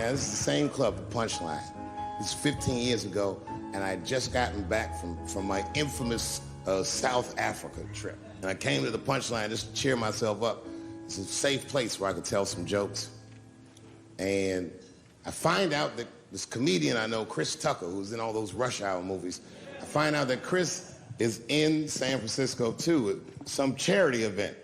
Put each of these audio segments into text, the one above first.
Now, this is the same club, the Punchline. This is 15 years ago, and I had just gotten back from my infamous South Africa trip. And I came to the Punchline just to cheer myself up. It's a safe place where I could tell some jokes. And I find out that this comedian I know, Chris Tucker, who's in all those Rush Hour movies, I find out that Chris is in San Francisco too at some charity event.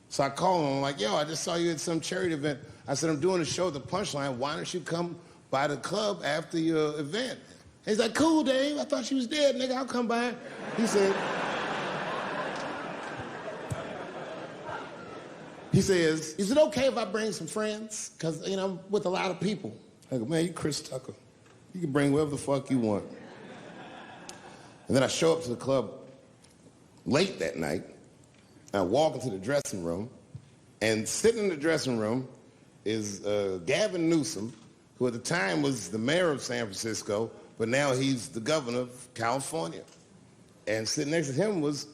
So I call him, I'm like, yo, I just saw you at some charity event. I said, I'm doing a show at the Punchline. Why don't you come by the club after your event? He's like, cool, Dave. I thought she was dead, nigga. I'll come by. He says, is it okay if I bring some friends? Because, you know, I'm with a lot of people. I go, man, you Chris Tucker. You can bring whoever the fuck you want. And then I show up to the club late that night. I walk into the dressing room, and sitting in the dressing room is Gavin Newsom, who at the time was the mayor of San Francisco, but now he's the governor of California. And sitting next to him was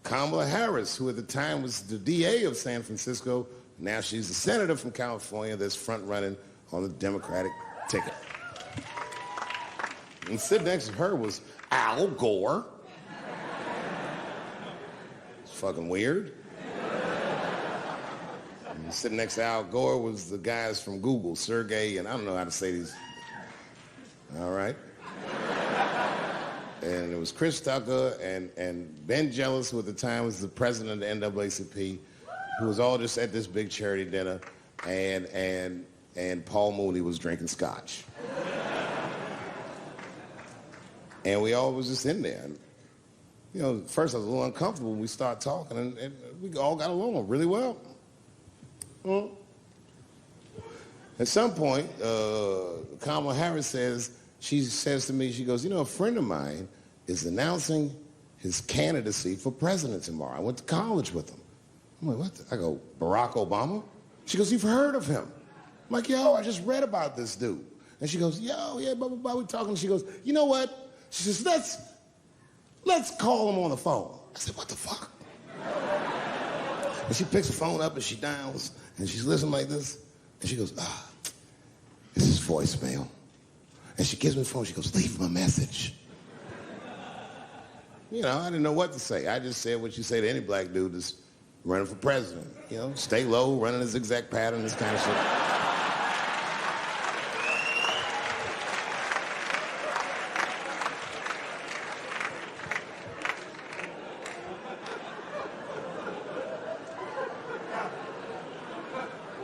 Kamala Harris, who at the time was the DA of San Francisco. Now she's the senator from California that's front-running on the Democratic ticket. And sitting next to her was Al Gore. It's fucking weird. And sitting next to Al Gore was the guys from Google, Sergey, and I don't know how to say these. All right. And it was Chris Tucker and Ben Jealous, who at the time was the president of the NAACP, who was all just at this big charity dinner, and Paul Mooney was drinking scotch. And we all was just in there. And, you know, at first I was a little uncomfortable when we started talking, and we all got along really well. At some point, Kamala Harris she says to me, she goes, you know, a friend of mine is announcing his candidacy for president tomorrow. I went to college with him. I'm like, what? I go, Barack Obama? She goes, you've heard of him? I'm like, yo, I just read about this dude. And she goes, yo, yeah, blah, blah, blah, we're talking. She goes, you know what? She says, let's call him on the phone. I said, what the fuck? And she picks the phone up and she dials, and she's listening like this, and she goes, this is voicemail. And she gives me the phone, she goes, leave him a message. You know, I didn't know what to say. I just said what you say to any black dude that's running for president. You know, stay low, running a zigzag pattern, this kind of shit.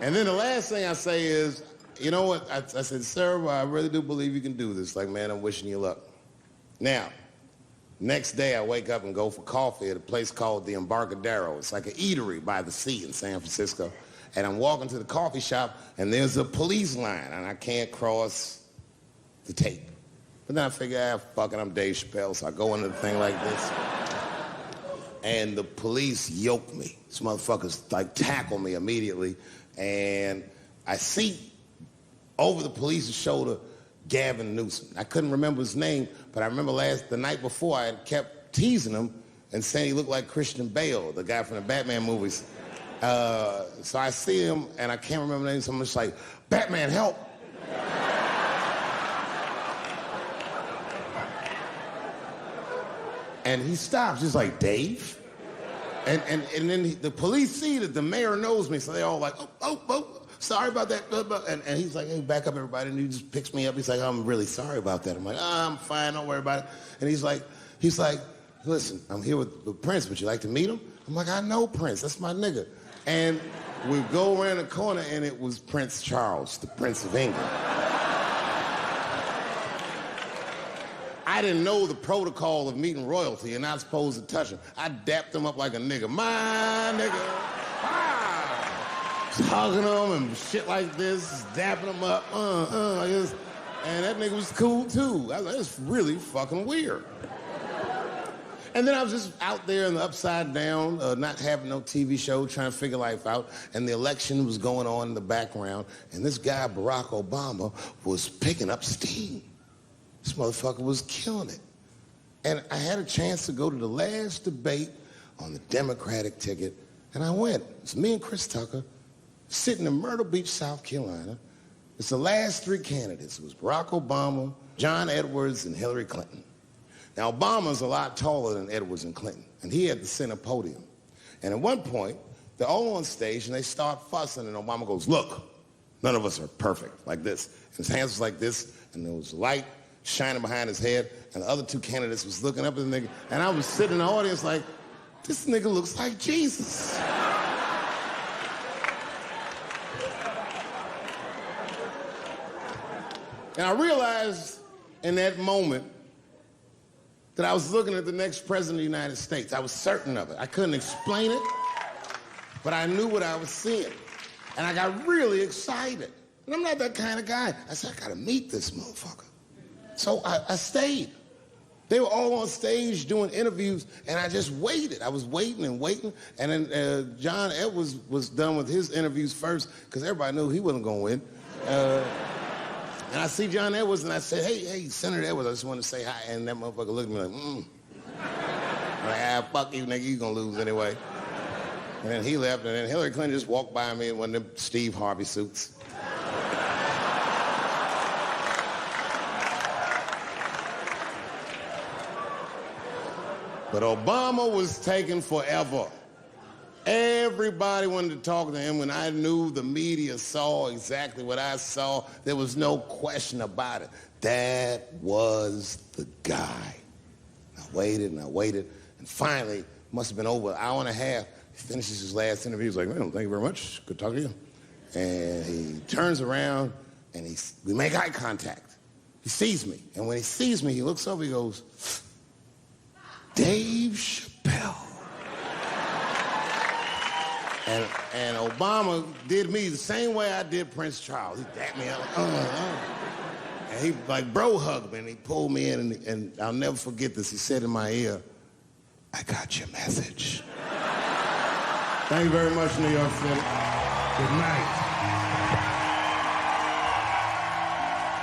And then the last thing I say is, you know what? I said, sir, I really do believe you can do this. Like, man, I'm wishing you luck. Now, next day I wake up and go for coffee at a place called the Embarcadero. It's like an eatery by the sea in San Francisco. And I'm walking to the coffee shop, and there's a police line, and I can't cross the tape. But then I figure, fuck it, I'm Dave Chappelle, so I go into the thing like this. And the police yoke me. These motherfuckers, like, tackle me immediately. And I see over the police's shoulder Gavin Newsom. I couldn't remember his name, but I remember the night before I had kept teasing him and saying he looked like Christian Bale, the guy from the Batman movies. So I see him, and I can't remember the name, so I'm just like, Batman, help! And he stops, he's like, Dave? And then the police see that the mayor knows me, so they all like, oh, sorry about that. And he's like, hey, back up, everybody. And he just picks me up. He's like, I'm really sorry about that. I'm like, I'm fine, don't worry about it. And he's like, listen, I'm here with Prince. Would you like to meet him? I'm like, I know Prince. That's my nigga. And we go around the corner, and it was Prince Charles, the Prince of England. I didn't know the protocol of meeting royalty. You're not supposed to touch him. I dapped him up like a nigga. My nigga. Ah! Just hugging him and shit like this, dapping him up. Like this. And that nigga was cool, too. I was like, it's really fucking weird. And then I was just out there in the upside down, not having no TV show, trying to figure life out. And the election was going on in the background. And this guy, Barack Obama, was picking up steam. This motherfucker was killing it. And I had a chance to go to the last debate on the Democratic ticket, and I went. It's me and Chris Tucker sitting in Myrtle Beach, South Carolina, It's the last three candidates. It was Barack Obama, John Edwards, and Hillary Clinton. Now, Obama's a lot taller than Edwards and Clinton, and he had the center podium. And at one point, they're all on stage, and they start fussing, and Obama goes, look, none of us are perfect, like this. And his hands was like this, and there was light shining behind his head, and the other two candidates was looking up at the nigga, and I was sitting in the audience like, this nigga looks like Jesus. And I realized in that moment that I was looking at the next president of the United States. I was certain of it. I couldn't explain it, but I knew what I was seeing. And I got really excited. And I'm not that kind of guy. I said, I gotta meet this motherfucker. So I stayed. They were all on stage doing interviews, and I just waited. I was waiting and waiting, and then John Edwards was done with his interviews first, because everybody knew he wasn't gonna win. And I see John Edwards, and I said, hey, Senator Edwards, I just want to say hi. And that motherfucker looked at me like, I'm like, fuck you, nigga, you gonna lose anyway. And then he left, and then Hillary Clinton just walked by me in one of them Steve Harvey suits. But Obama was taking forever. Everybody wanted to talk to him. When I knew the media saw exactly what I saw, there was no question about it. That was the guy. I waited and I waited, and finally, it must have been over an hour and a half, he finishes his last interview. He's like, well, thank you very much. Good talking to you. And he turns around, and we make eye contact. He sees me, and when he sees me, he looks over, he goes, Dave Chappelle. And Obama did me the same way I did Prince Charles. He dapped me up, and he like bro hugged me, and he pulled me in, and I'll never forget this. He said in my ear, I got your message. Thank you very much, New York City. Good night.